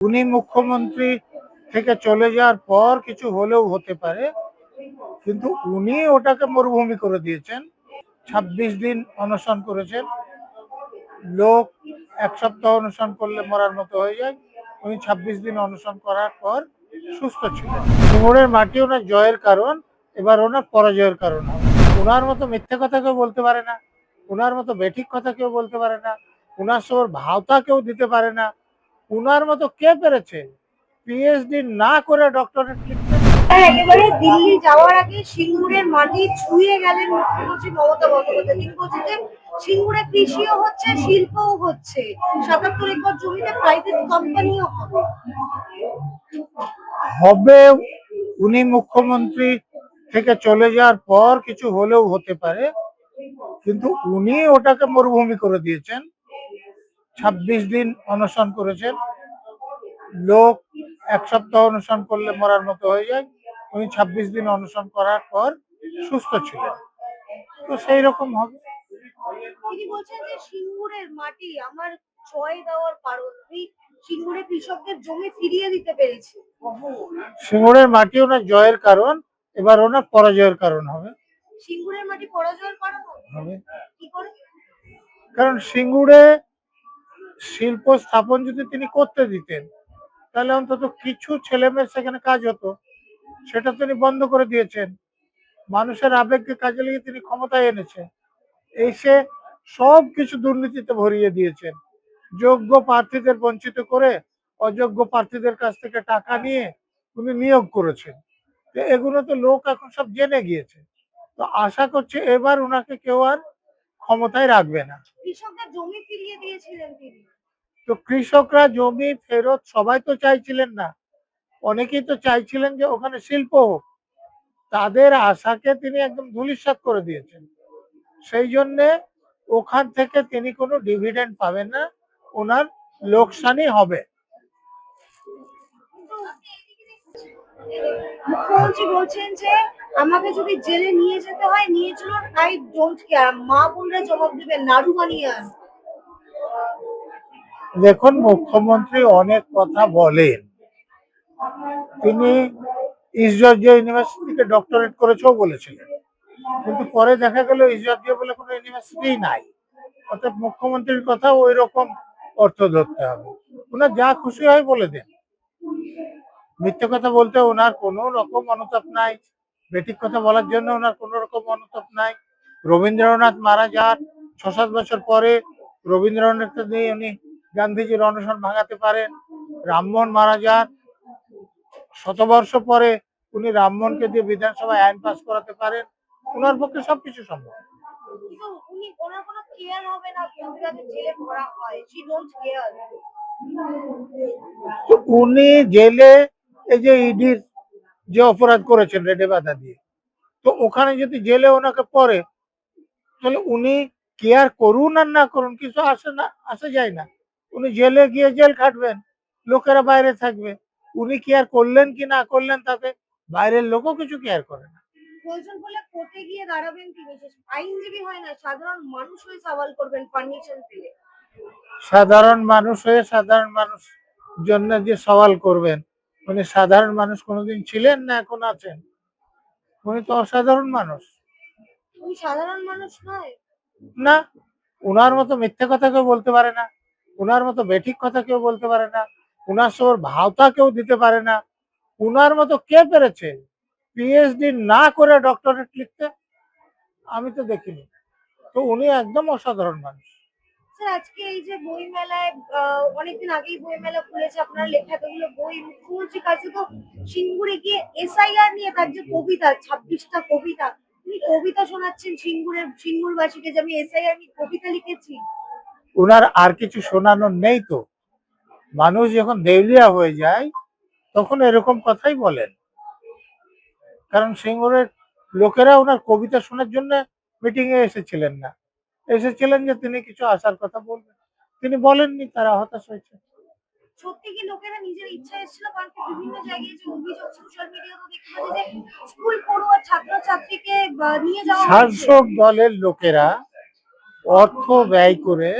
উনি মুখ্যমন্ত্রী থেকে চলে যাওয়ার পর কিছু হলেও হতে পারে, কিন্তু উনি ওটাকে মরুভূমি করে দিয়েছেন। ২৬ দিন অনশন করেছেন। লোক ১ সপ্তাহ অনশন করলে মরার মতো হয়ে যায়, উনি ২৬ দিন অনশন করার পর সুস্থ ছিলেন। সিঙ্গুরের মাটি ওনার জয়ের কারণ, এবার ওনার পরাজয়ের কারণ হবে। ওনার মতো মিথ্যে কথা কেউ বলতে পারে না, ওনার মতো বেঠিক কথা কেউ বলতে পারে না, ওনার সবার ভাওতা কেউ দিতে পারে না। উনার মতো কে পেরেছে পিএইচডি না করে ডক্টরেট লিখতে? একেবারে দিল্লি যাওয়ার আগে সিঙ্গুরের মাটি ছুঁয়ে গেলেন মুখ্যমন্ত্রী মমতা বন্দ্যোপাধ্যায়। তিনি বলছেন যে সিঙ্গুরে কৃষিও হচ্ছে, শিল্পও হচ্ছে, ৭৭ একর জমিতে প্রাইভেট কোম্পানিও হবে। হবে। উনি মুখ্যমন্ত্রী থেকে চলে যাওয়ার পর কিছু হলেও হতে পারে, কিন্তু উনি ওটাকে মরুভূমি করে দিয়েছেন। ২৬ দিন অনশন করেছেন। লোক ১ সপ্তাহ অনশন করলে মরার মতো হয়ে যায়, উনি ২৬ দিন অনশন করার পর সুস্থ ছিলেন। তো সেই রকম হবে। তিনি বলছেন যে সিঙ্গুরের মাটি আমার জয় দেওয়ার কারণ, আমি সিঙ্গুরে কৃষকদের জমি ফিরিয়ে দিতে পেরেছি। সিঙ্গুরের মাটি ওনার জয়ের কারণ, এবার ওনার পরাজয়ের কারণ হবে। সিঙ্গুরের মাটি পরাজয়ের কারণ হবে কি করে? কারণ সিঙ্গুরে শিল্প স্থাপন যদি তিনি করতে দিতেন, তাহলে অন্তত কিছু ছেলে মেয়ে সেখানে কাজ হতো। সেটা তিনি বন্ধ করে দিয়েছেন। মানুষের আবেগকে কাজে লাগিয়ে তিনি ক্ষমতায় এনেছেন, এসে সব কিছু দুর্নীতিতে ভরিয়ে দিয়েছেন। যোগ্য প্রার্থীদের বঞ্চিত করে অযোগ্য প্রার্থীদের কাছ থেকে টাকা নিয়ে উনি নিয়োগ করেছেন। এগুলো তো লোক এখন সব জেনে গিয়েছে। তো আশা করছি এবার ওনাকে কেউ আর ক্ষমতায় রাখবে না। কৃষকদের জমি ফিরিয়ে দিয়েছিলেন তিনি। তো কৃষকরা জমি ফেরত সবাই তো চাইছিলেন না, অনেকেই তো চাইছিলেন যে ওখানে শিল্প হোক। তাদের আশাকে তিনি একদম ধূলিসাৎ করে দিয়েছেন। সেই জন্যে ওখান থেকে তিনি কোনো ডিভিডেন্ড পাবেন না, ওনার লোকসানই হবে। মুখ্যমন্ত্রী বলছেন যে আমাকে যদি জেলে নিয়ে যেতে হয় নিয়ে চলুন, আই ডোন্ট কেয়ার। মা বোনরা জবাব দেবেন, নাড়ু বানিয়ে আন। দেখুন, মুখ্যমন্ত্রী অনেক কথা বলেন। তিনি ইস্ট জর্জিয়া ইউনিভার্সিটি থেকে ডক্টরেট করেছেও বলেছিলেন, কিন্তু পরে দেখা গেল ইস্ট জর্জিয়া বলে কোনো ইউনিভার্সিটি নাই। অর্থাৎ মুখ্যমন্ত্রীর কথা ওই রকম অর্থ ধরতে হবে। ওনার যা খুশি হয় বলে দেন। মিথ্যে কথা বলতে ওনার কোনো রকম অনুতাপ নাই, বেঠিক কথা বলার জন্য ওনার কোনো রকম অনুতাপ নাই। রবীন্দ্রনাথ মারা যাওয়ার ৬-৭ বছর পরে রবীন্দ্রনাথ দিয়ে উনি গান্ধীজির অনশন ভাঙাতে পারেন। রামমোহন মারা যাওয়ার শতবর্ষ পরে উনি রামমোহনকে দিয়ে বিধানসভায় আইন পাস করাতে পারেন। ওনার পক্ষে সবকিছু সম্ভব। কিন্তু উনি ওনার কোনো কেয়ার হবে না, যাদের জেলে ভরা হয়, শি ডোন্ট কেয়ার। তো উনি জেলে এই যে ইডির যে অপরাধ করেছেন রেডে বাধা দিয়ে, তো ওখানে যদি জেলে ওনাকে পড়ে, তাহলে উনি কেয়ার করুন আর না করুন কিছু আসে যায় না। উনি জেলে গিয়ে জেল খাটবেন, লোকেরা বাইরে থাকবে। উনি কেয়ার করলেন কি না করলেন তাতে বাইরের লোকও কিছু কেয়ার করে না। প্রয়োজন হলে কোর্টে গিয়ে দাঁড়াবেন তিনি, আইনজীবী হয় না, সাধারণ মানুষ হয়ে সওয়াল করবেন পারমিশন পেলে। সাধারণ মানুষ হয়ে সাধারণ মানুষ জন্য যে সওয়াল করবেন, উনি সাধারণ মানুষ কোনোদিন ছিলেন না এখন আছেন? উনি তো অসাধারণ মানুষ। উনি সাধারণ মানুষ নয় না, উনার মতো মিথ্যে কথা কেউ বলতে পারে না, উনার মতো বেঠিক কথা কেউ বলতে পারে না, উনার সবার ভাওতা কেউ দিতে পারে না। উনার মতো কে পেরেছে পিএইচডি না করে ডক্টরেট লিখতে? আমি তো দেখিনি। তো উনি একদম অসাধারণ মানুষ। স্যার, আজকে এই যে বই মেলায় অনেকদিন আগেই বই মেলা খুলেছে, আপনার লেখা এতগুলো বই, মুখ্যমন্ত্রীর কাছে তো সিঙ্গুরে গিয়ে এসআইআর নিয়ে তার যে কবিতা, ২৬টা কবিতা, তিনি কবিতা শোনাচ্ছেন সিঙ্গুরবাসীকে যে আমি এসআইআর নিয়ে কবিতা লিখেছি। উনার আর কিছু শোনানোর নেই তো। মানুষ যখন দেউলিয়া হয়ে যায় তখন এরকম কথাই বলেন। কারণ সিঙ্গুরের লোকেরা ওনার কবিতা শোনার জন্য মিটিং এ এসেছিলেন না, এসেছিলেন যে তিনি কিছু আসার কথা বলবেন। তিনি বলেননি, তারা হতাশ হয়েছে। সত্যি কি লোকেরা নিজের ইচ্ছা এসেছিল? কারণ কি বিভিন্ন জায়গায় যে অভিযোগ সোশ্যাল মিডিয়াতে দেখতে পাচ্ছি যে স্কুল পড়ুয়া ছাত্রছাত্রীকে নিয়ে যাওয়া হয়েছে। শাসক দলের লোকেরা অর্থ ব্যয় করে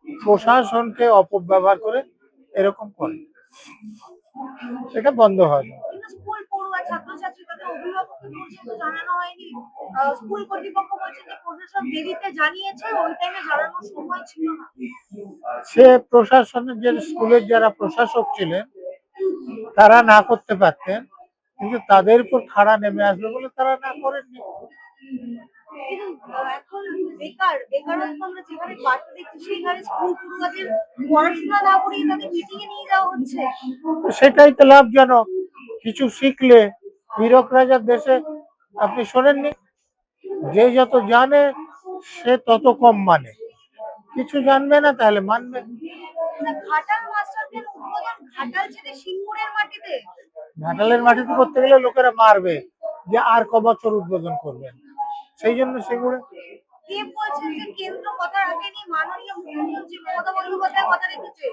প্রশাসনকে অপব্যবহার করে এরকম করে। এটা বন্ধ হয়। কিন্তু স্কুল পড়ুয়া ছাত্রছাত্রী তাদের অভিভাবককে পর্যন্ত জানানো হয়নি। স্কুল কর্তৃপক্ষ বলছে যে প্রশাসন দেরিতে জানিয়েছে, ওই টাইমে জানানোর সময় ছিল না। সে প্রশাসনের যে স্কুলের যারা প্রশাসক ছিলেন তারা না করতে পারতেন, কিন্তু তাদের উপর খাড়া নেমে আসবে বলে তারা না করেননি। কিন্তু এখন বেকারত্ব আমরা যেভাবে বাড়তে দেখছি, সেই হারে স্কুল পড়ুয়াদের পড়াশোনা না করিয়ে তাদের মিটিং এ নিয়ে যাওয়া হচ্ছে। সেটাই তো লাভজনক। কিছু শিখলে হীরক রাজার দেশে আপনি শোনেননি, যে যত জানে সে তত কম মানে, কিছু জানবে না তাহলে মানবে। ঘাটাল মাস্টার প্ল্যান উদ্বোধন ঘাটাল ছেড়ে সিঙ্গুরের মাটিতে। ঘাটালের মাটিতে করতে গেলে লোকেরা মারবে যে আর ক বছর উদ্বোধন করবেন, সেই জন্য সেগুলো। কে বলছেন যে কেন্দ্র কথা রাখেনি? মাননীয় মুখ্যমন্ত্রী মমতা বন্দ্যোপাধ্যায় কথা রেখেছে।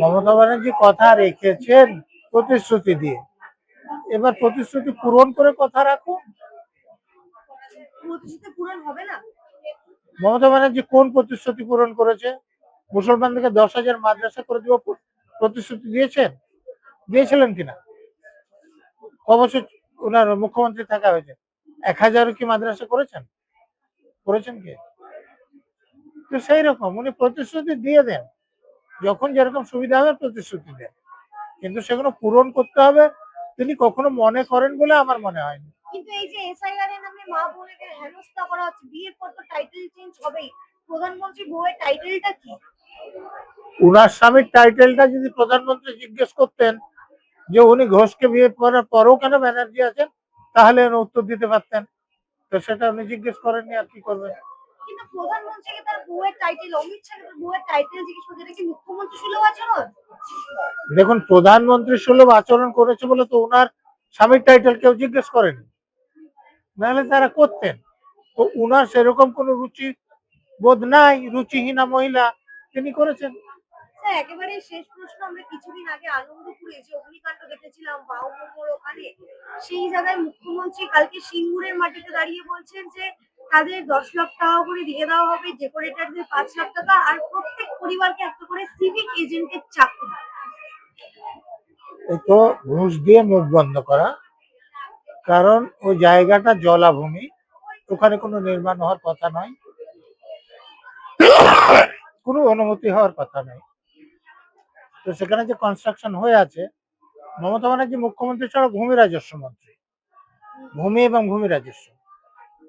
মমতা ব্যানার্জি কথা রেখেছেন প্রতিশ্রুতি দিয়ে, এবার প্রতিশ্রুতি পূরণ করে কথা রাখুন। প্রতিশ্রুতি পূরণ হবে না। মমতা ব্যানার্জি কোন প্রতিশ্রুতি পূরণ করেছে? মুসলমানদেরকে 10,000 মাদ্রাসা করে দিব প্রতিশ্রুতি দিয়েছিলেন কিনা? ক বছর ওনার মুখ্যমন্ত্রী থাকা হয়েছে? 1,000 কি মাদ্রাসা করেছেন কি? তো সেই রকম উনি প্রতিশ্রুতি দিয়ে দেন, যখন যেরকম সুবিধা হবে প্রতিশ্রুতি দেন, কিন্তু সেগুলো পূরণ করতে হবে তিনি কখনো মনে করেন বলে আমার মনে হয়নি। কিন্তু এই যে এসআইআর এর নামে মা বোনেদের হেনস্থা করা হচ্ছে, বিয়ের পর তো টাইটেল চেঞ্জ হবেই, প্রধানমন্ত্রী বউয়ের টাইটেলটা কি? উনার স্বামীর টাইটেলটা যদি প্রধানমন্ত্রী জিজ্ঞেস করতেন যে উনি ঘোষকে বিয়ে করার পরও কেন ব্যানার্জি আছেন, তাহলে উনি উত্তর দিতে পারতেন। তো সেটা উনি জিজ্ঞেস করেননি, আর কি করবেন। কিন্তু প্রধানমন্ত্রীকে তার বউয়ের টাইটেল, অমিত শাহকে তার বউয়ের টাইটেল জিজ্ঞেস করছে, এটা কি মুখ্যমন্ত্রী সুলভ আচরণ? দেখুন, প্রধানমন্ত্রী সুলভ আচরণ করেছে বলে তো ওনার স্বামীর টাইটেল কেউ জিজ্ঞেস করেনি, নাহলে তারা করতেন। তো উনার সেরকম কোনো রুচি বোধ নাই, রুচিহীনা মহিলা, তিনি করেছেন। স্যার একেবারে শেষ প্রশ্ন, আমরা কিছুদিন আগে আনন্দপুরে যে অগ্নিকাণ্ড দেখেছিলাম বাউমোড় ওখানে, সেই জায়গায় মুখ্যমন্ত্রী কালকে সিঙ্গুরের মাটিতে দাঁড়িয়ে বলছেন যে তাদের 10 লাখ টাকা করে দিয়ে দেওয়া হবে, ডেকোরেটরদের 5 লাখ টাকা, আর প্রত্যেক পরিবারকে একটা করে সিভিক এজেন্টের চাকরি। এ তো ঘুষ দিয়ে মুখ বন্ধ করা, কারণ ওই জায়গাটা জলাভূমি, ওখানে কোনো নির্মাণ হওয়ার কথা নয়, কোনো অনুমতি হওয়ার কথা নয়। তো সেখানে যে কনস্ট্রাকশন হয়ে আছে, মমতা ব্যানার্জি মুখ্যমন্ত্রী ছাড়া ভূমি রাজস্ব মন্ত্রী, ভূমি এবং ভূমি রাজস্ব,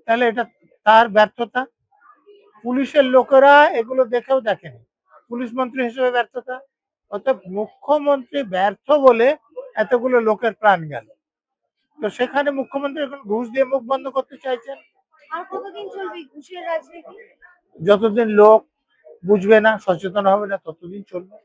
তাহলে এটা তার ব্যর্থতা। পুলিশের লোকেরা এগুলো দেখেও দেখেনি, পুলিশ মন্ত্রী হিসেবে ব্যর্থতা। অর্থাৎ মুখ্যমন্ত্রী ব্যর্থ বলে এতগুলো লোকের প্রাণ গেল। তো সেখানে মুখ্যমন্ত্রী এখন ঘুষ দিয়ে মুখ বন্ধ করতে চাইছেন। আর কতদিন চলবে ঘুষের রাজনীতি? যতদিন লোক বুঝবে না, সচেতন হবে না, ততদিন চলবে।